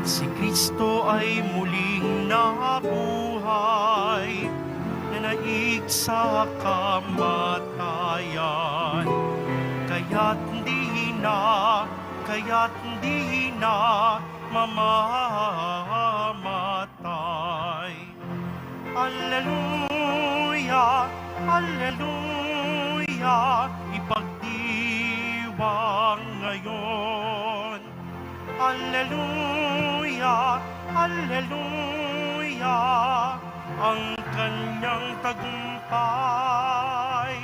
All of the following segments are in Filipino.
Si Kristo ay muling nabuhay, nanaig sa kamatayan. Kaya't di na mamamatay. Alleluia, alleluia, ipagdiwang ngayon. Alleluia, alleluia, ang kanyang tagumpay.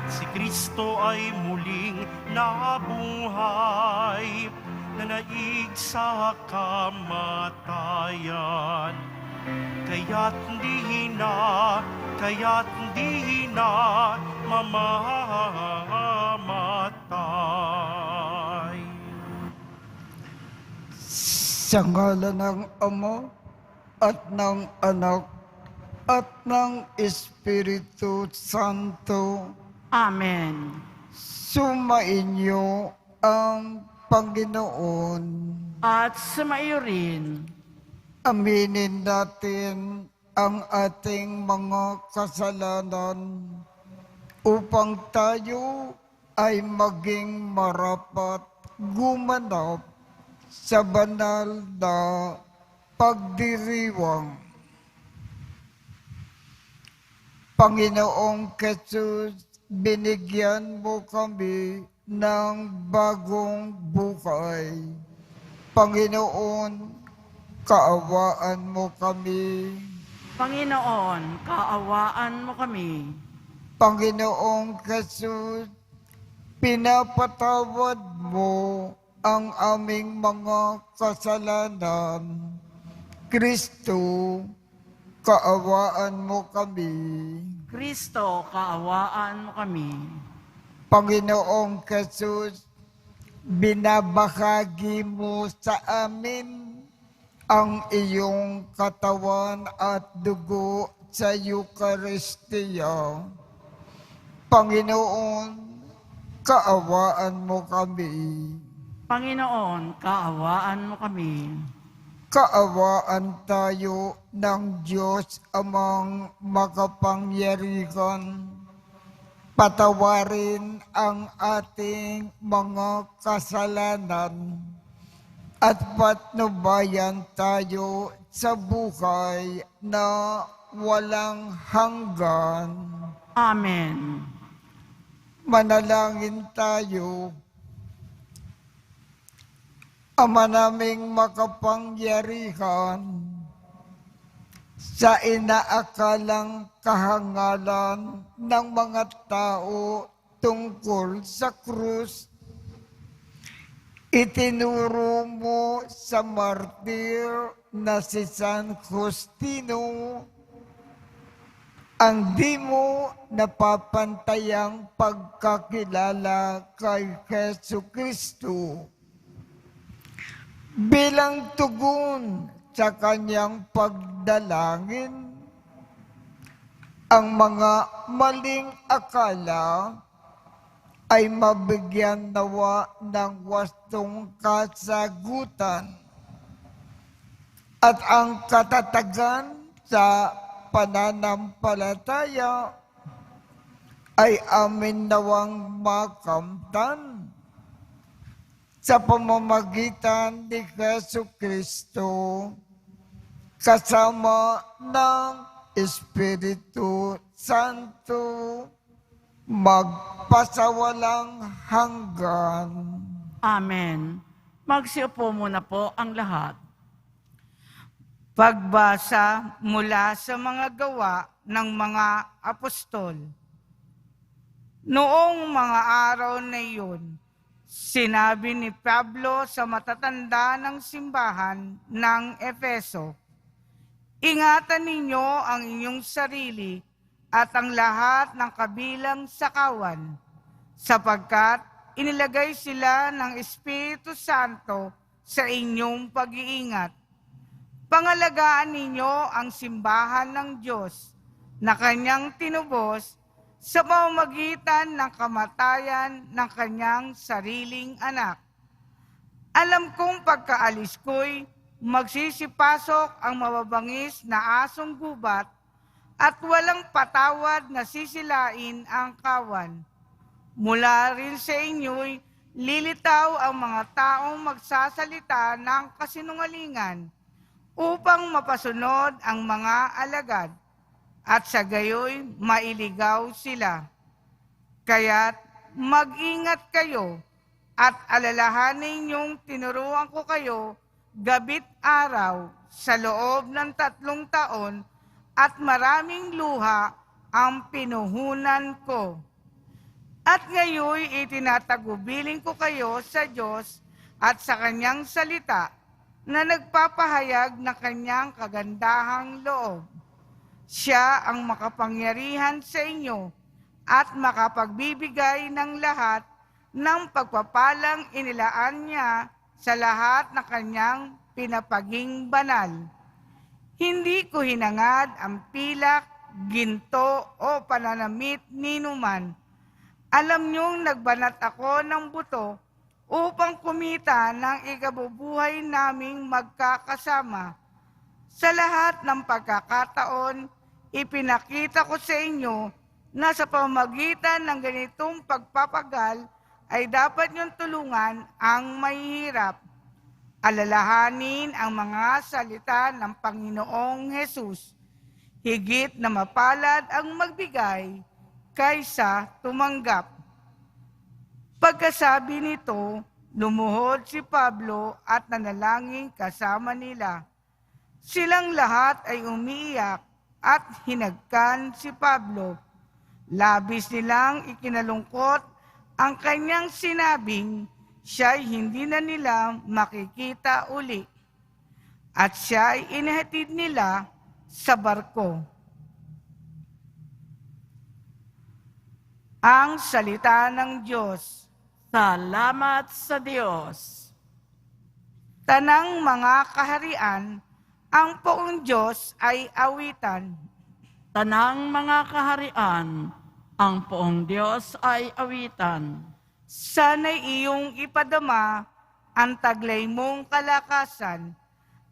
Si Kristo ay muling nabuhay, nanaig sa kamatayan. Kaya't di na mamamatay. Sa ngalan ng Ama at ng Anak at ng Espiritu Santo. Amen. Sumainyo ang Panginoon. At sumaiyo rin. Aminin natin ang ating mga kasalanan upang tayo ay maging marapat gumanap sa banal na pagdiriwang. Panginoong Jesus, binigyan mo kami ng bagong buhay. Panginoon, kaawaan mo kami. Panginoon, kaawaan mo kami. Panginoong Jesus, pinapatawad mo ang aming mga kasalanan. Kristo, kaawaan mo kami. Kristo, kaawaan mo kami. Panginoong Jesus, binabahagi mo sa amin ang iyong katawan at dugo sa Eucharistia. Panginoon, kaawaan mo kami. Panginoon, kaawaan mo kami. Kaawaan tayo ng Diyos amang makapangyarihan. Patawarin ang ating mga kasalanan at patnubayan tayo sa buhay na walang hanggan. Amen. Manalangin tayo. Ama naming makapangyarihan, sa inaakalang kahangalan ng mga tao tungkol sa krus, itinuro mo sa martir na si San Justino ang di mo napapantayang pagkakilala kay Jesu Kristo. Bilang tugon sa kanyang pagdalangin, ang mga maling akala ay mabigyan nawa ng wastong kasagutan at ang katatagan sa pananampalataya ay amin nawang makamtan sa pamamagitan ni Jesu Kristo, kasama ng Espiritu Santo, magpasawalang hanggan. Amen. Magsiupo muna po ang lahat. Pagbasa mula sa mga gawa ng mga apostol. Noong mga araw na iyon, sinabi ni Pablo sa matatanda ng simbahan ng Efeso, ingatan ninyo ang inyong sarili at ang lahat ng kabilang sakawan, sapagkat inilagay sila ng Espiritu Santo sa inyong pag-iingat. Pangalagaan ninyo ang simbahan ng Diyos na kanyang tinubos sa pamamagitan ng kamatayan ng kanyang sariling anak. Alam kong pagkaalis ko'y magsisipasok ang mababangis na asong gubat at walang patawad na sisilain ang kawan. Mula rin sa inyo'y lilitaw ang mga taong magsasalita ng kasinungalingan upang mapasunod ang mga alagad at sa gayoy mailigaw sila. Kaya't mag-ingat kayo at alalahanin niyong tinuruan ko kayo gabit araw sa loob ng 3 taon at maraming luha ang pinuhunan ko. At ngayon itinatagubilin ko kayo sa Diyos at sa Kanyang salita na nagpapahayag ng Kanyang kagandahang loob. Siya ang makapangyarihan sa inyo at makapagbibigay ng lahat ng pagpapalang inilaan niya sa lahat ng Kanyang pinapaging banal. Hindi ko hinangad ang pilak, ginto o pananamit ninuman. Alam niyong nagbanat ako ng buto upang kumita ng ikabubuhay naming magkakasama. Sa lahat ng pagkakataon, ipinakita ko sa inyo na sa pamamagitan ng ganitong pagpapagal ay dapat niyong tulungan ang mahihirap. Alalahanin ang mga salita ng Panginoong Hesus. Higit na mapalad ang magbigay kaysa tumanggap. Pagkasabi nito, lumuhod si Pablo at nanalangin kasama nila. Silang lahat ay umiiyak at hinagkan si Pablo. Labis nilang ikinalungkot ang kanyang sinabing siya'y hindi na nila makikita uli. At siya'y inihatid nila sa barko. Ang salita ng Diyos. Salamat sa Diyos. Tanang mga kaharian, ang poong Diyos ay awitan. Tanang mga kaharian, ang poong Diyos ay awitan. Sana'y iyong ipadama ang taglay mong kalakasan,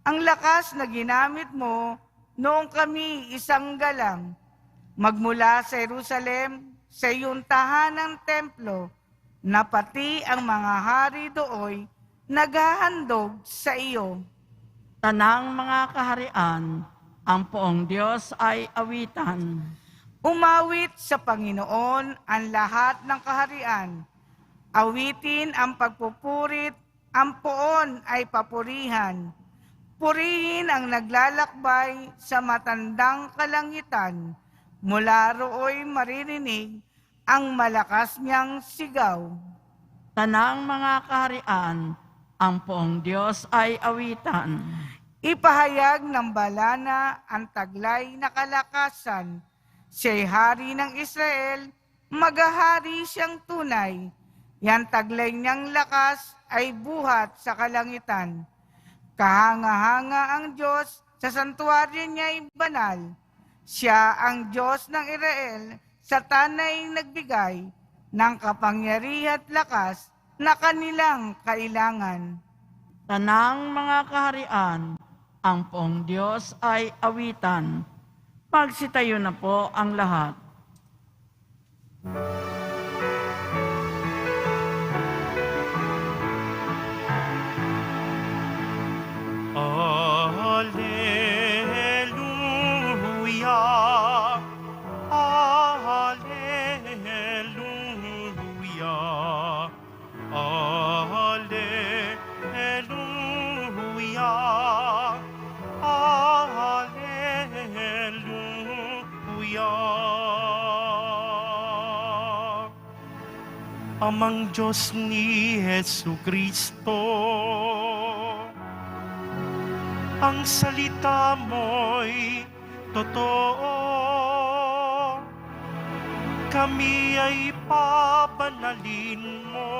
ang lakas na ginamit mo noong kami isang galang, magmula sa Jerusalem, sa iyong tahanang templo, na pati ang mga hari dooy naghahandog sa iyo. Tanang mga kaharian, ang poong Diyos ay awitan. Umawit sa Panginoon ang lahat ng kaharian. Awitin ang pagpupurit, ang poon ay papurihan. Purihin ang naglalakbay sa matandang kalangitan. Mula rooy maririnig ang malakas niyang sigaw. Tanang mga kaharian, ang poong Diyos ay awitan. Ipahayag ng balana ang taglay na kalakasan. Siya'y hari ng Israel, maghahari siyang tunay. Yan taglay niyang lakas ay buhat sa kalangitan. Kahanga-hanga ang Diyos, sa santuaryo niya'y banal. Siya ang Diyos ng Israel, sa tanay nagbigay ng kapangyarihan at lakas na kanilang kailangan. Tanang mga kaharian, ang poong Diyos ay awitan. Magsitayo na po ang lahat. Alleluia, Alleluia, Alleluia, Alleluia. Amang Diyos ni Jesucristo, ang salita mo'y totoo. Kami ay pabanalin mo.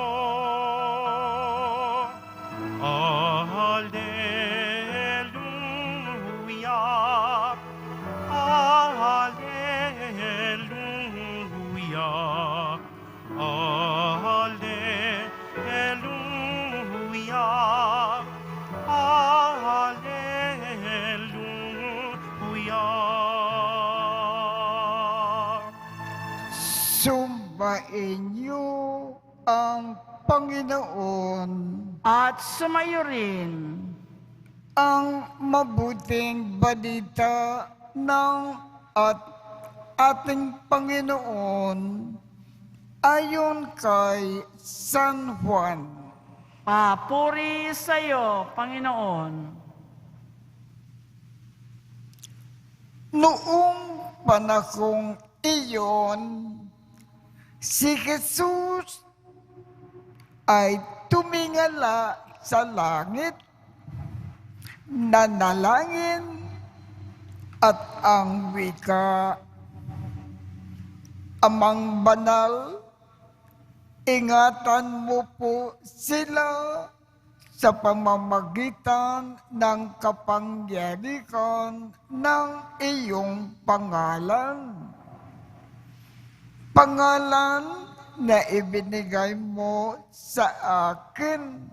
Alleluia, Alleluia, Alleluia, Alleluia. sambahin niyo ang Panginoon. At sumayo rin Ang mabuting balita ng ating Panginoon ayon kay San Juan. papuri sa iyo, Panginoon. Noong panahong iyon, si Jesus ay tumingala sa langit, nanalangin, at ang wika, Amang banal, ingatan mo po sila sa pamamagitan ng kapangyarihan ng iyong pangalan. Pangalan na ibinigay mo sa akin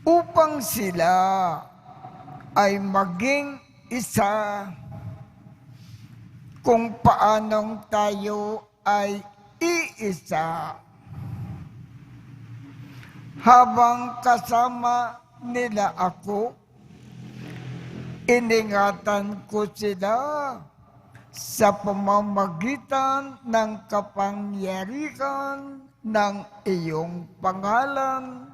upang sila ay maging isa, kung paanong tayo ay iisa. Habang kasama nila ako, iningatan ko sila sa pamamagitan ng kapangyarihan ng iyong pangalan.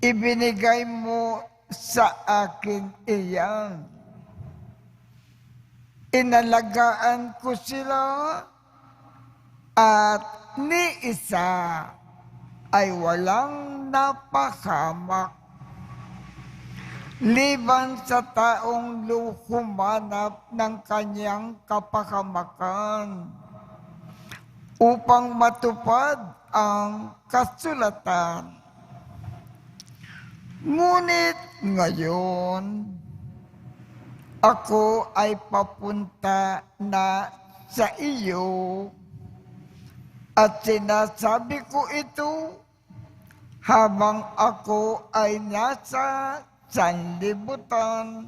Ibinigay mo sa akin iyan. Inalagaan ko sila at ni isa ay walang napahamak. Liban sa taong humanap ng kanyang kapahamakan upang matupad ang kasulatan. Ngunit ngayon, ako ay papunta na sa iyo at sinasabi ko ito habang ako ay nasa sanlibutan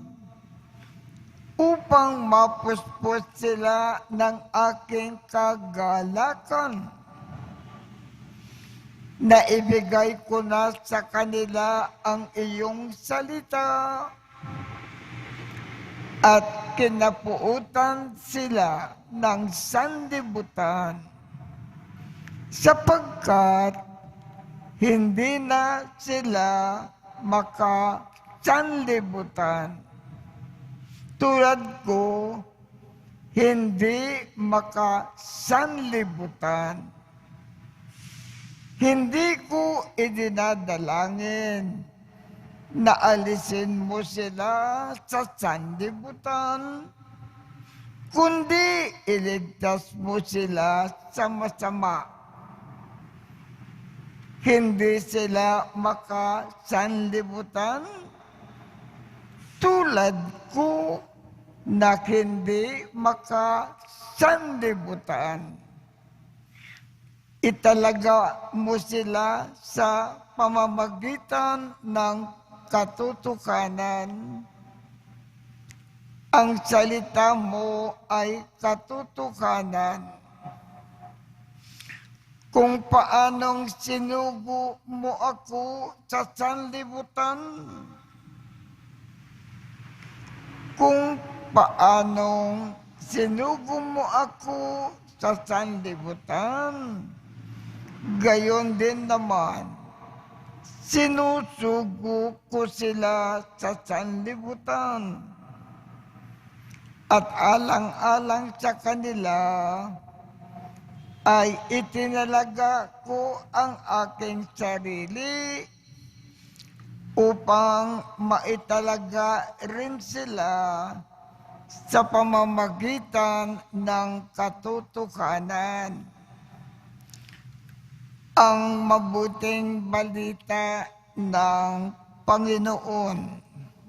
upang mapuspos sila ng aking kagalakan. Naibigay ko na sa kanila ang iyong salita at kinapuutan sila ng sanlibutan, sapagkat hindi na sila makasanlibutan. Tulad ko, hindi makasanlibutan. Hindi ko idinadalangin na alisin mo sila sa sanlibutan, kundi iligtas mo sila sa masama. Hindi sila makasanlibutan, tulad ko na hindi makasanlibutan. Italaga mo sila sa pamamagitan ng katotohanan. Ang salita mo ay katotohanan. Kung paanong sinugo mo ako sa sanlibutan, kung paanong sinugo mo ako sa sanlibutan, gayon din naman, sinusugo ko sila sa sanlibutan. At alang-alang sa kanila, ay itinalaga ko ang aking sarili upang maitalaga rin sila sa pamamagitan ng katotohanan. Ang mabuting balita ng Panginoon.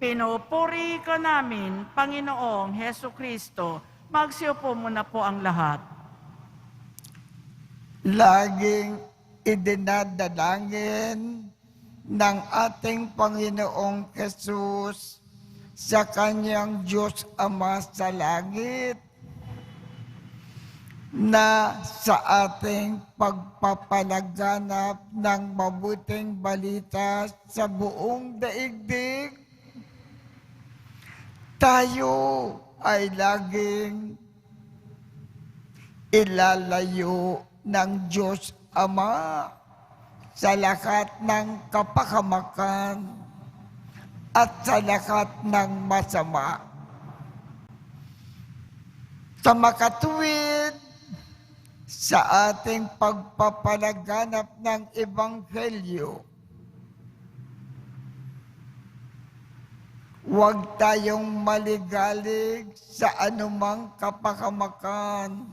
Pinupuri ka namin, Panginoong Heso Kristo. Magsiupo muna po ang lahat. Laging idinadalangin ng ating Panginoong Jesus sa kanyang Diyos Ama sa langit na sa ating pagpapalaganap ng mabuting balita sa buong daigdig, tayo ay laging ilalayo ng Diyos Ama sa lahat ng kapahamakan at sa lahat ng masama. Sa makatuwid, sa ating pagpapalaganap ng Ebanghelyo, huwag tayong maligalig sa anumang kapahamakan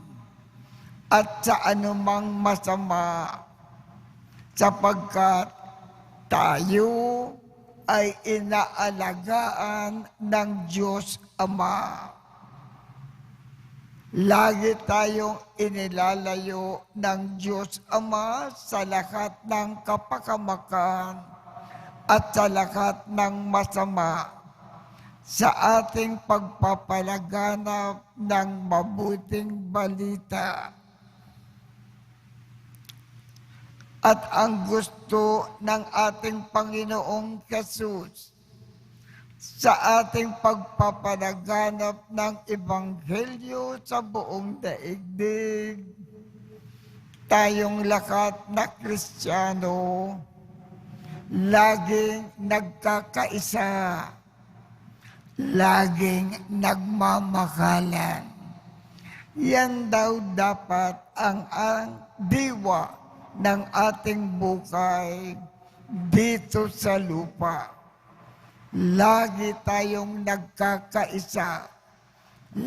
at sa anumang masama, sapagkat tayo ay inaalagaan ng Diyos Ama. Lagi tayong inilalayo ng Diyos Ama sa lahat ng kapahamakan at sa lahat ng masama sa ating pagpapalaganap ng mabuting balita. At ang gusto ng ating Panginoong Jesus sa ating pagpapalaganap ng Ebanghelyo sa buong daigdig, tayong lahat na Kristiyano, laging nagkakaisa, laging nagmamahalan. Yan daw dapat ang diwa ng ating buhay dito sa lupa. Lagi tayong nagkakaisa,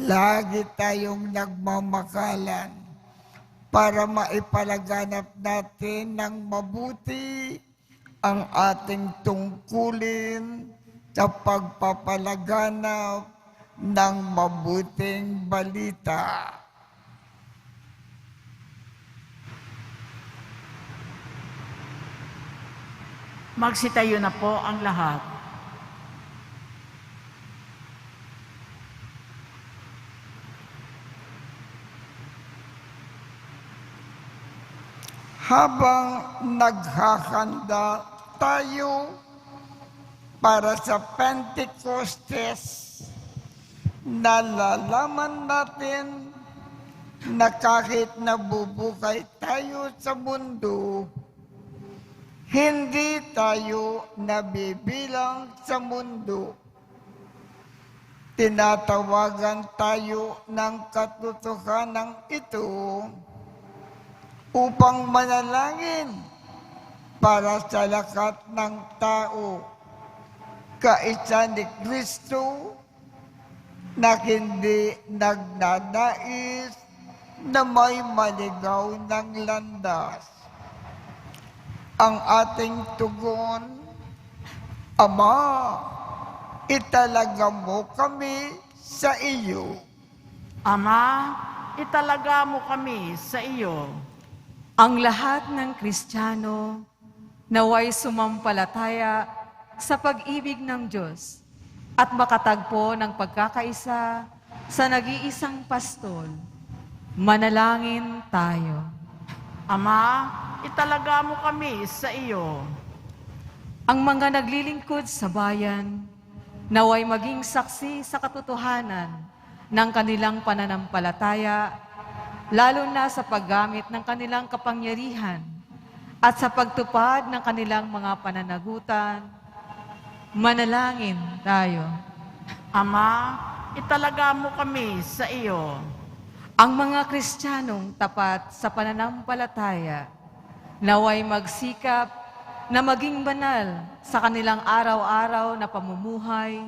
lagi tayong nagmamakalan para maipalaganap natin ng mabuti ang ating tungkulin sa pagpapalaganap ng mabuting balita. Magsitayo na po ang lahat. Habang naghahanda tayo para sa Pentecostes, nalalaman natin na kahit nabubuhay tayo sa mundo, hindi tayo nabibilang sa mundo. Tinatawagan tayo ng katotohanan ito upang manalangin para sa lahat ng tao, kaisa ni Kristo na hindi nagnanais na may maligaw ng landas. Ang ating tugon, Ama, italaga mo kami sa iyo. Ama, italaga mo kami sa iyo. Ang lahat ng Kristiyano naway sumampalataya sa pag-ibig ng Diyos at makatagpo ng pagkakaisa sa nag-iisang pastol. Manalangin tayo. Ama, italaga mo kami sa iyo. Ang mga naglilingkod sa bayan naway maging saksi sa katotohanan ng kanilang pananampalataya, lalo na sa paggamit ng kanilang kapangyarihan at sa pagtupad ng kanilang mga pananagutan. Manalangin tayo. Ama, italaga mo kami sa iyo. Ang mga Kristiyanong tapat sa pananampalataya, naway magsikap na maging banal sa kanilang araw-araw na pamumuhay.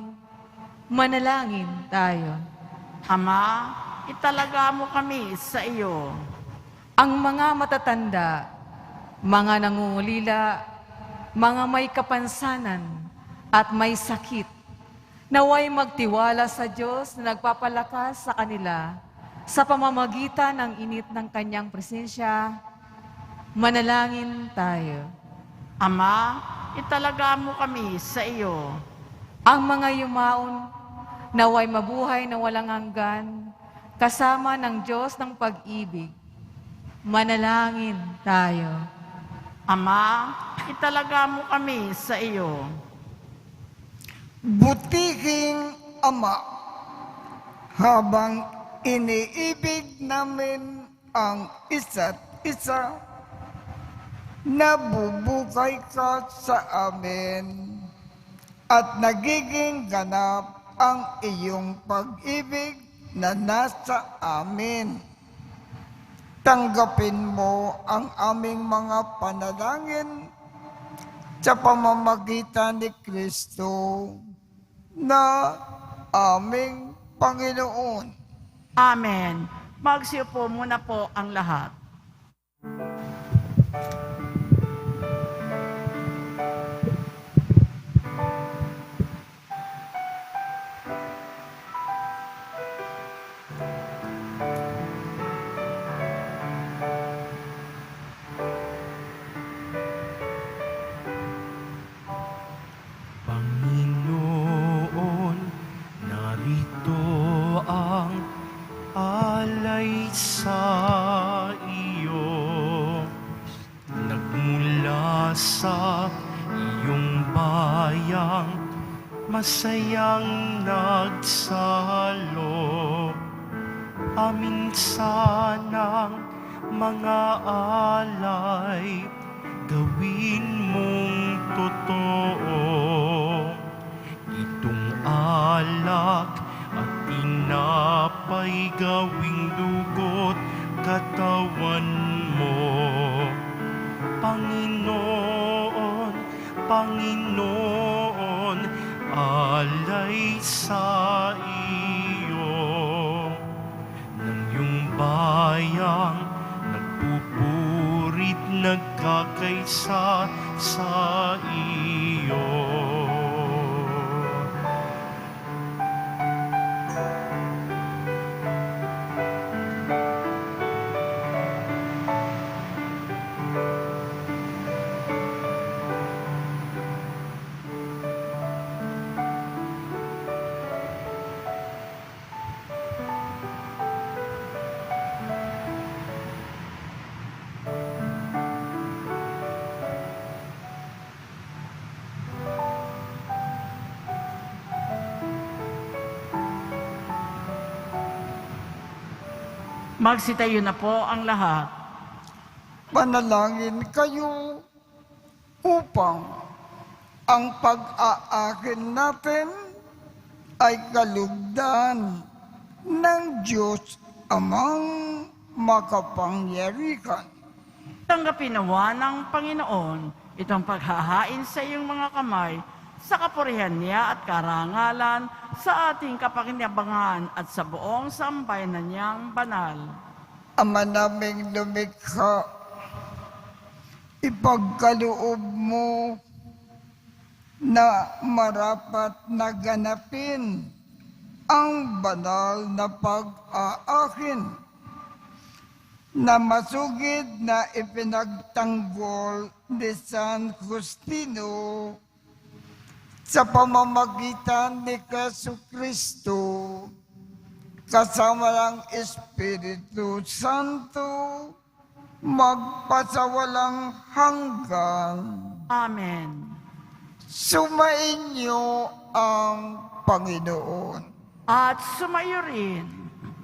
Manalangin tayo. Ama, italaga mo kami sa iyo. Ang mga matatanda, mga nangungulila, mga may kapansanan at may sakit, naway magtiwala sa Diyos na nagpapalakas sa kanila sa pamamagitan ng init ng kanyang presensya. Manalangin tayo. Ama, italaga mo kami sa iyo. Ang mga yumaon, naway mabuhay na walang hanggan, kasama ng Diyos ng pag-ibig. Manalangin tayo. Ama, italaga mo kami sa iyo. Butihing Ama, habang iniibig namin ang isa't isa, nabubukay ka sa amin at nagiging ganap ang iyong pag-ibig na nasa amin. Tanggapin mo ang aming mga panalangin sa pamamagitan ni Kristo na aming Panginoon. Amen. Magsiupo muna po ang lahat. Panginoon, narito ang alay sa iyo. Nagmula sa iyong bayang masayang nagsalo. Amin sanang mga alay, gawin mong totoo. Itong alak at tinapay gawing dugo't katawan mo. Panginoon, Panginoon, alay sa iyo. Nang iyong bayang nagpupurit, nagkakaisa sa iyo. Magsitayo na po ang lahat. Panalangin kayo upang ang pag-aakin natin ay kalugdan ng Diyos Amang makapangyarihan. Tanggapin nawa ng Panginoon itong paghahain sa iyong mga kamay sa kapurihan niya at karangalan sa ating kapakinabangan at sa buong sambayanan niyang banal. Ama naming lumikha, ipagkaloob mo na marapat na ganapin ang banal na pag-aakin na masugid na ipinagtanggol ni San Justino sa pamamagitan ni Jesucristo kasama ng Espiritu Santo magpasawalang hanggan. Amen. Sumainyo ang Panginoon. At sumayo rin.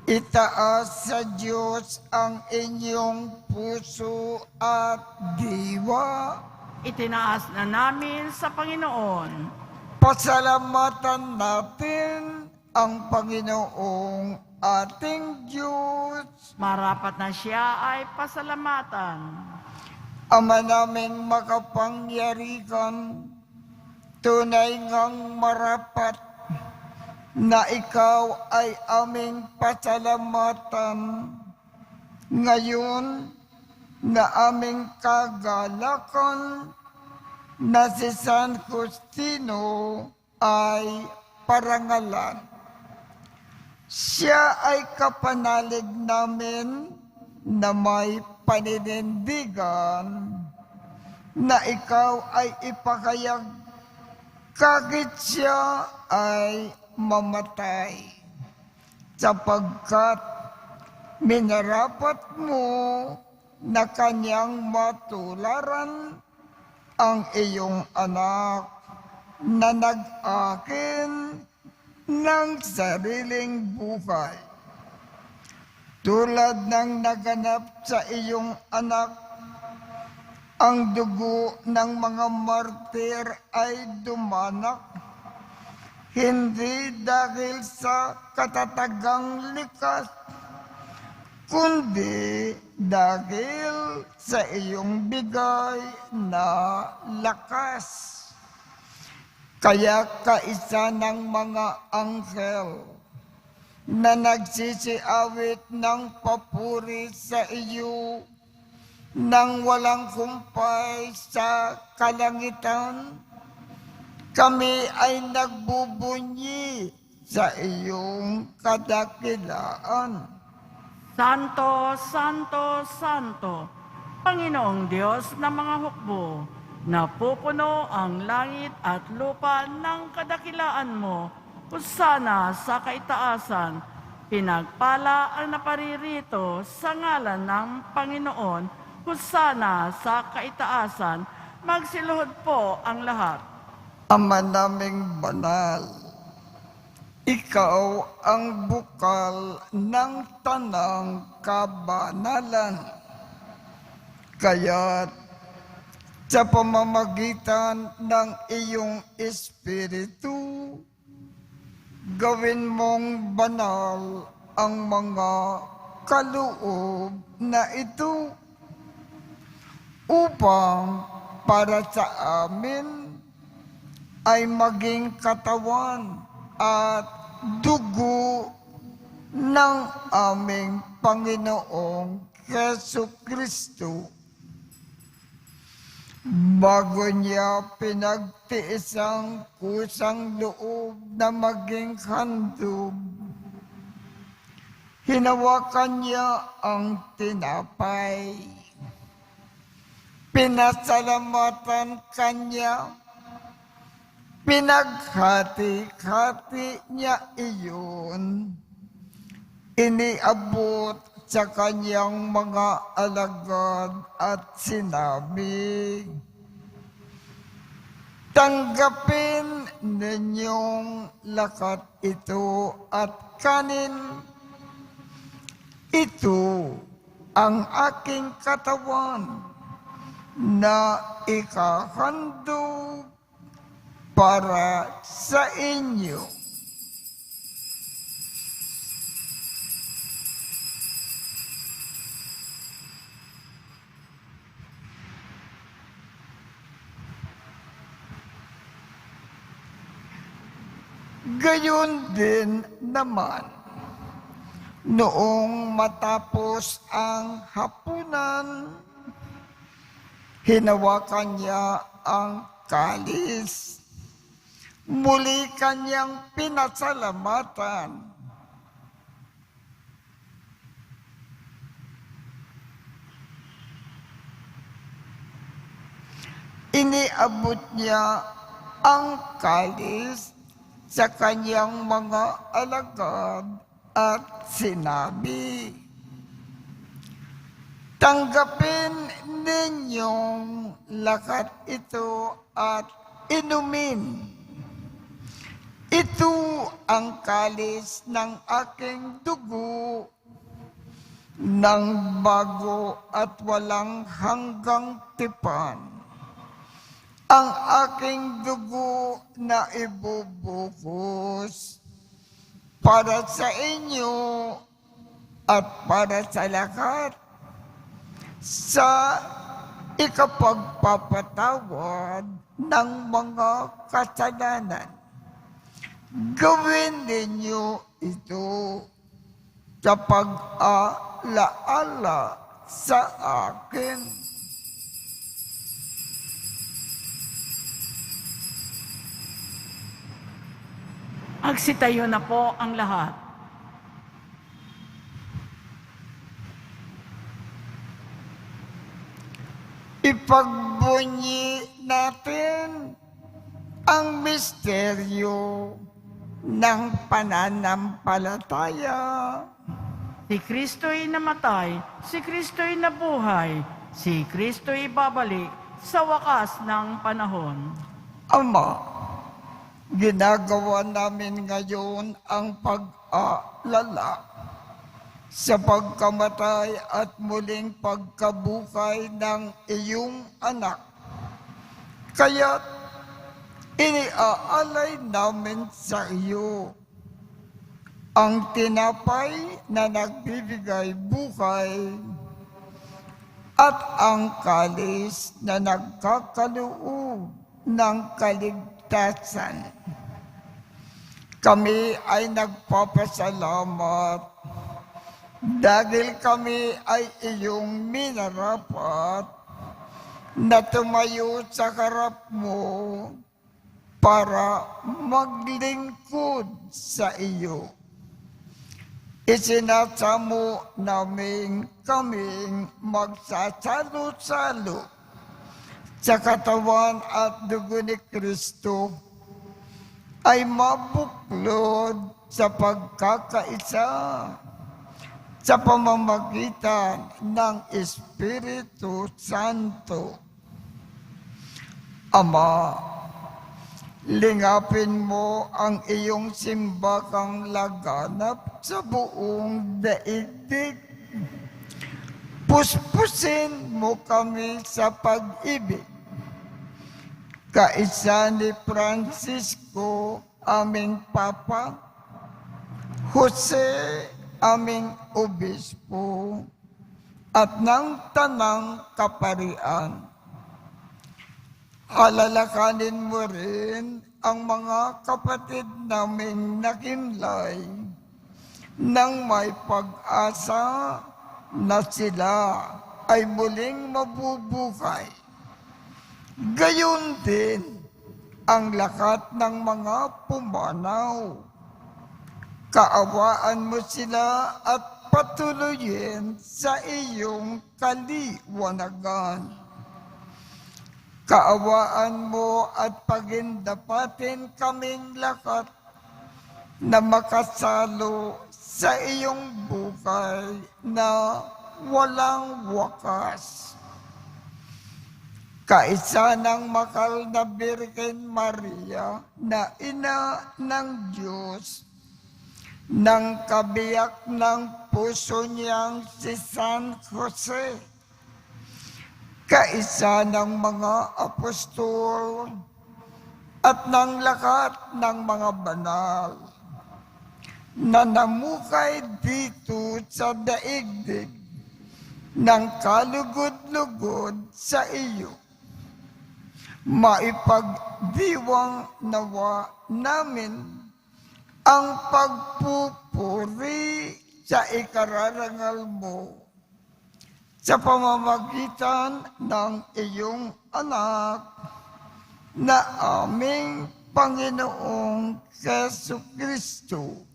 Itaas sa Diyos ang inyong puso at diwa. Itinaas na namin sa Panginoon. Pasalamatan natin ang Panginoong ating Diyos. Marapat na siya ay pasalamatan. Ama naming makapangyarihan, tunay ngang marapat na ikaw ay aming pasalamatan. Ngayon na aming kagalakan na si San Justino ay parangalan. Siya ay kapanalig namin na may paninindigan na ikaw ay ipakayag kahit siya ay mamatay, sapagkat Minarapat mo na kanyang matularan ang iyong anak na nag-akin ng sariling buhay. Tulad ng naganap sa iyong anak, ang dugo ng mga martir ay dumanak, hindi dahil sa katatagang likas, kundi dahil sa iyong bigay na lakas. Kaya kaisa ng mga anghel na nagsisiawit ng papuri sa iyo nang walang kumpay sa kalangitan, kami ay nagbubunyi sa iyong kadakilaan. Santo, Santo, Santo, Panginoong Diyos ng mga hukbo, napupuno ang langit at lupa ng kadakilaan mo. Husana sa kaitaasan, pinagpala ang naparirito sa ngalan ng Panginoon. Husana sa kaitaasan, magsiluhod po ang lahat. Ama naming banal, ikaw ang bukal ng tanang kabanalan. Kaya't sa pamamagitan ng iyong Espiritu, gawin mong banal ang mga kaloob na ito upang para sa amin ay maging katawan at dugo ng aming Panginoong Jesucristo. Bago niya pinagtiis ang kusang loob na maging handog, hinawakan niya ang tinapay. Pinasalamatan kanya, pinaghati-hati niya iyon, iniabot sa kanyang mga alagad at sinabi, tanggapin ninyong lakat ito at kanin. Ito ang aking katawan na ikahandog para sa inyo. Gayon din naman, noong matapos ang hapunan, hinawakan niya ang kalis. Muli kanyang pinasalamatan. Iniabot niya ang kalis sa kanyang mga alagad at sinabi, tanggapin ninyong lakat ito at inumin. Ito ang kalis ng aking dugo ng bago at walang hanggang tipan. Ang aking dugo na ibubuhos para sa inyo at para sa lahat sa ikapagpapatawad ng mga kasalanan. Gawin ninyo ito sa pag-alaala sa akin. Magsitayo na po ang lahat. Ipagbunyi natin ang misteryo ng pananampalataya. Si Kristo'y namatay, si Kristo'y nabuhay, si Kristo'y babalik sa wakas ng panahon. Ama, ginagawa namin ngayon ang pag-aalala sa pagkamatay at muling pagkabuhay ng iyong anak. Kaya't iniaalay namin sa iyo ang tinapay na nagbibigay buhay at ang kalis na nagkakaloob ng kaligtasan. Kami ay nagpapasalamat dahil kami ay iyong minarapat na tumayo sa harap mo para maglingkod sa iyo. Isinasamo namin kaming magsasalo-salo sa katawan at dugo ni Kristo ay mabuklod sa pagkakaisa sa pamamagitan ng Espiritu Santo. Ama, lingapin mo ang iyong simbakang laganap sa buong daigdig. Puspusin mo kami sa pag-ibig. Kaisa ni Francisco, aming Papa, Jose, aming Obispo, at ng Tanang Kaparian. Alalakanin mo rin ang mga kapatid naming nakimlay nang may pag-asa na sila ay muling mabubuhay. Gayon din ang lakat ng mga pumanaw. Kaawaan mo sila at patuloyin sa iyong kaliwanagan. Kaawaan mo at pagindapatin kaming lakat na makasalo sa iyong buhay na walang wakas. Kaisa ng makal na Birhen Maria na ina ng Diyos, ng kabiyak ng puso niyang si San Jose, kaisa ng mga apostol at ng lahat ng mga banal na namukay dito sa daigdig ng kalugod-lugod sa iyo. Maipagdiwang nawa namin ang pagpupuri sa ikararangal mo sa pamamagitan ng iyong anak na aming Panginoong Jesucristo.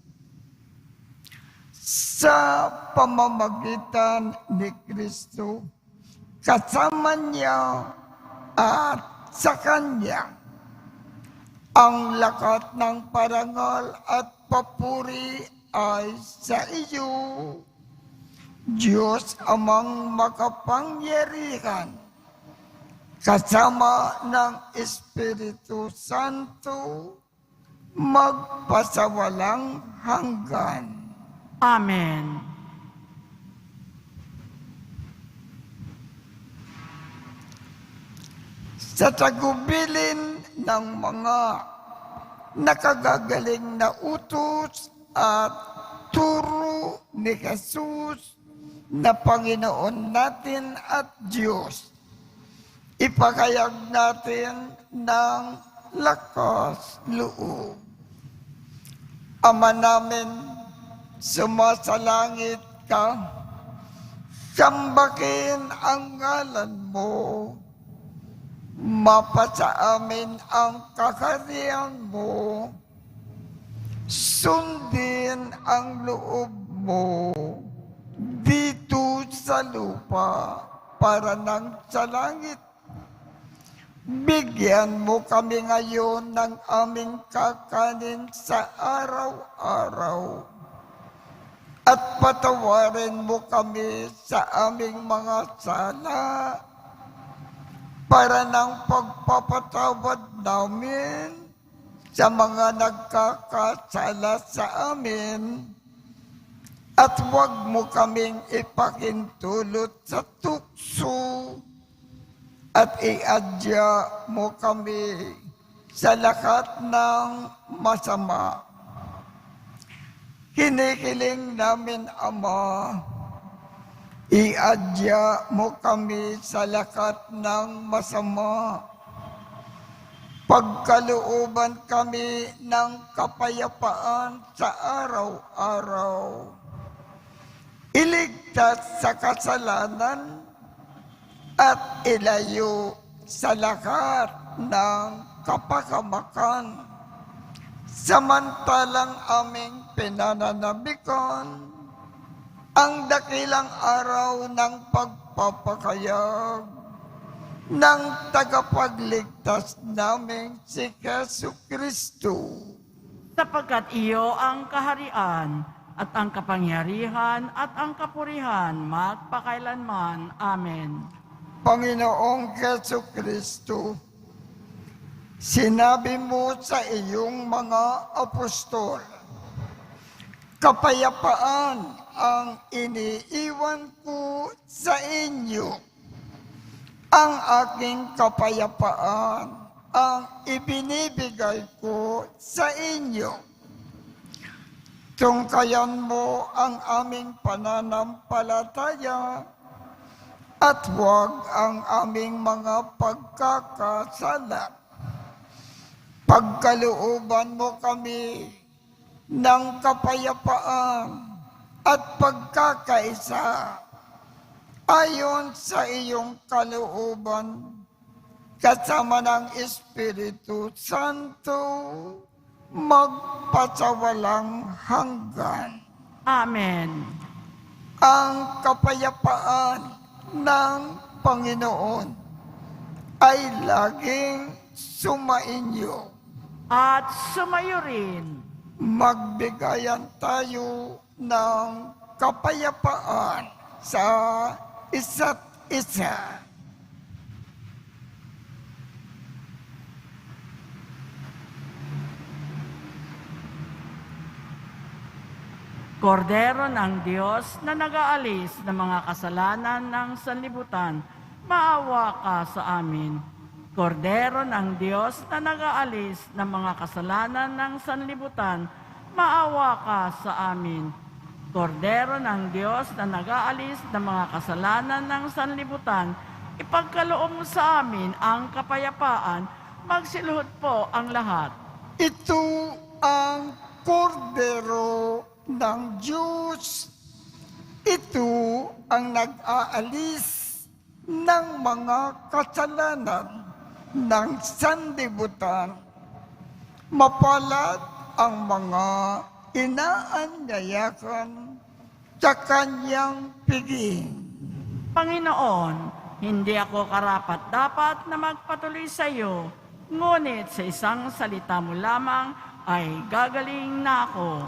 Sa pamamagitan ni Kristo, kasama niya at sa Kanya, ang lakat ng parangal at papuri ay sa iyo, Diyos Amang makapangyarihan, kasama ng Espiritu Santo, magpasawalang hanggan. Amen. Sa tagubilin ng mga nakagagaling na utos at turo ni Jesus na Panginoon natin at Diyos, ipakayag natin ng lakas loob. Ama namin, sumasalangit ka, sambahin ang ngalan mo, mapasa amin ang kaharian mo, sundin ang loob mo dito sa lupa para nang sa langit. Bigyan mo kami ngayon ng aming kakanin sa araw-araw at patawarin mo kami sa aming mga sala para ng pagpapatawad namin sa mga nagkakasala sa amin, at huwag mo kaming ipakintulot sa tukso at iadya mo kami sa lahat ng masama. Hinihiling namin, Ama, iadya mo kami sa lahat ng masama. Pagkalooban kami ng kapayapaan sa araw-araw. Iligtas sa kasalanan at ilayo sa lahat ng kapahamakan. Samantalang aming pinananabikan ang dakilang araw ng pagpapakayag ng tagapagligtas namin si Jesucristo. Sapagkat iyo ang kaharian at ang kapangyarihan at ang kapurihan magpakailanman. Amen. Panginoong Jesucristo, sinabi mo sa iyong mga apostol, kapayapaan ang iniiwan ko sa inyo. Ang aking kapayapaan ang ibinibigay ko sa inyo. Tungkayan mo ang aming pananampalataya at huwag ang aming mga pagkakasala. Pagkalooban mo kami ng kapayapaan at pagkakaisa ayon sa iyong kalooban, kasama ng Espiritu Santo, magpasawalang hanggan. Amen. Ang kapayapaan ng Panginoon ay laging sumainyo. At sumayo rin. Magbigayan tayo ng kapayapaan sa isa't isa. Kordero ng Diyos na nag-aalis ng mga kasalanan ng sanlibutan, maawa ka sa amin. Kordero ng Diyos na nag-aalis ng mga kasalanan ng sanlibutan, maawa ka sa amin. Kordero ng Diyos na nag-aalis ng mga kasalanan ng sanlibutan, ipagkaloob mo sa amin ang kapayapaan, magsiluhod po ang lahat. Ito ang kordero ng Diyos. Ito ang nag-aalis ng mga kasalanan ng sanlibutan. Mapalad ang mga inaanyayakan sa kanyang piging. Panginoon, hindi ako karapat-dapat na magpatuloy sa iyo, ngunit sa isang salita mo lamang ay gagaling na ako.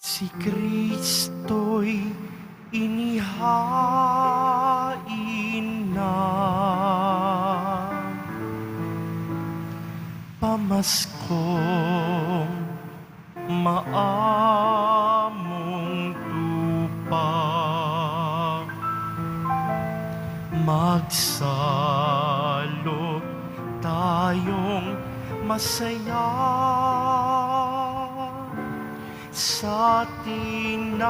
Si Kristo'y inihain na, pamaskong maamong tupa. Magsalo tayong masaya sa tinapay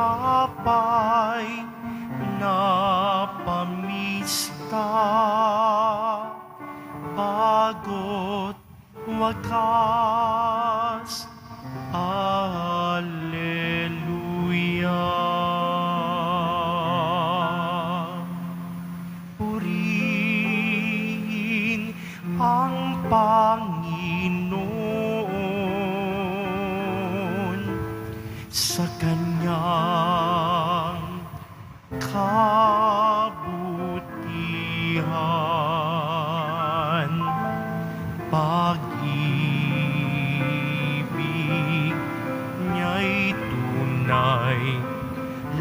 na pamisga. bago't wakas. Alleluia. Purihin ang Panginoon sa kanyang kabutihan. Pag-ibig niya'y tunay,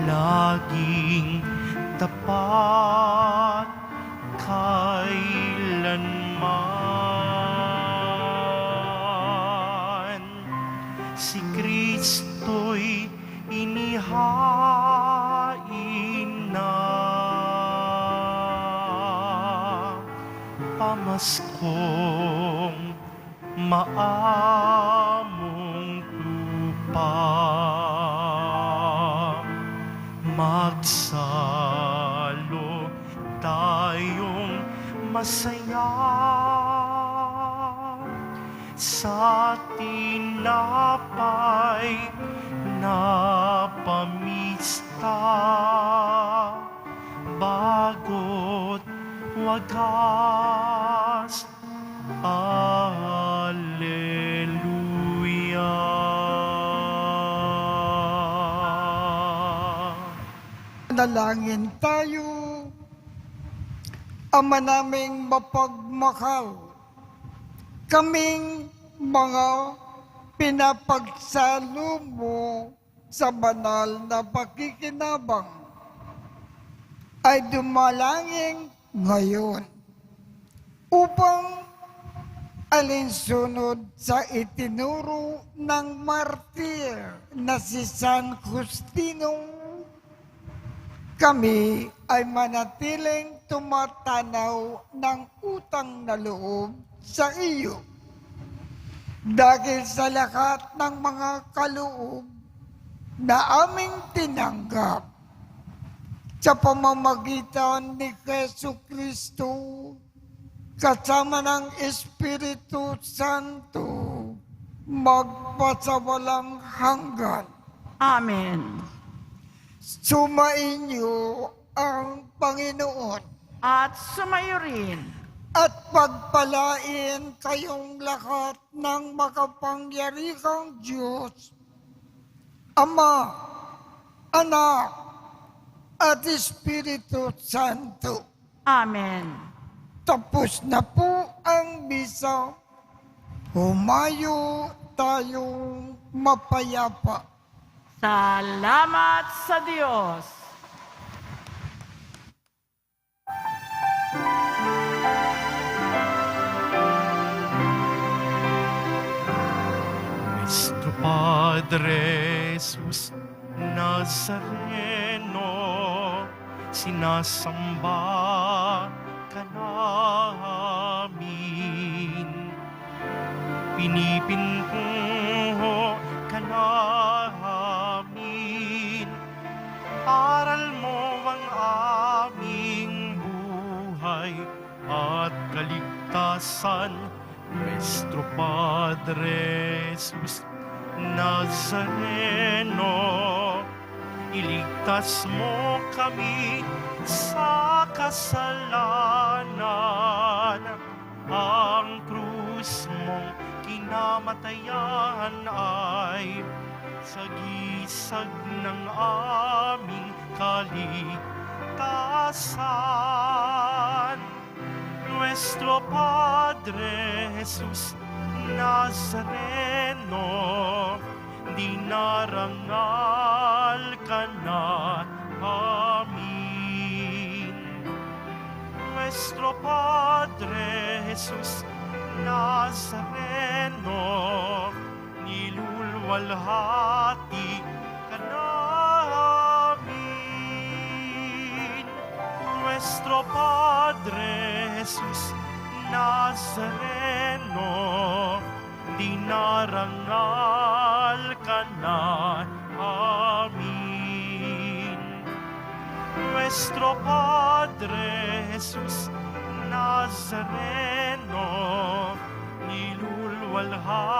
laging tapat kailanman. Si Kristo'y inihain na, pamaskong maamong tupa. Magsalo tayong masaya sa tinapay na pamista, bago't wagas. Alleluia. Dalangin tayo. Ama naming mapagmahal, kaming mga pinapagsalo mo sa banal na pakikinabang ay dumalangin ngayon upang alinsunod sa itinuro ng martir na si San Justino, kami ay manatiling tumatanaw ng utang na loob sa iyo. Dahil sa lahat ng mga kaloob na aming tinanggap sa pamamagitan ni Jesucristo kasama ng Espiritu Santo magpasawalang hanggan. Amen. Sumainyo ang Panginoon At sumayo rin at pagpalain kayong lahat ng makapangyarihang Diyos, Ama, Anak, at Espiritu Santo. Amen. Tapos na po ang misa. Humayo tayong mapayapa. Salamat sa Diyos. Nuestro Padre Jesus Nazareno, sinasamba ka namin. Pinipintuho ka namin. Aral mo ang aming buhay at kaligtasan. Nuestro Padre Jesus Nazareno, iligtas mo kami sa kasalanan. Ang krus mong kinamatayan ay sagisag ng aming kaligtasan. Nuestro Padre Jesus Nazareno, dinarangal ka na amin. Nuestro Padre Jesus Nazareno, nilulwalhati ka namin. Nuestro Padre Jesus Nazareno, dinarangal ka na amin. nuestro Padre Jesus Nazareno, nilulwalhati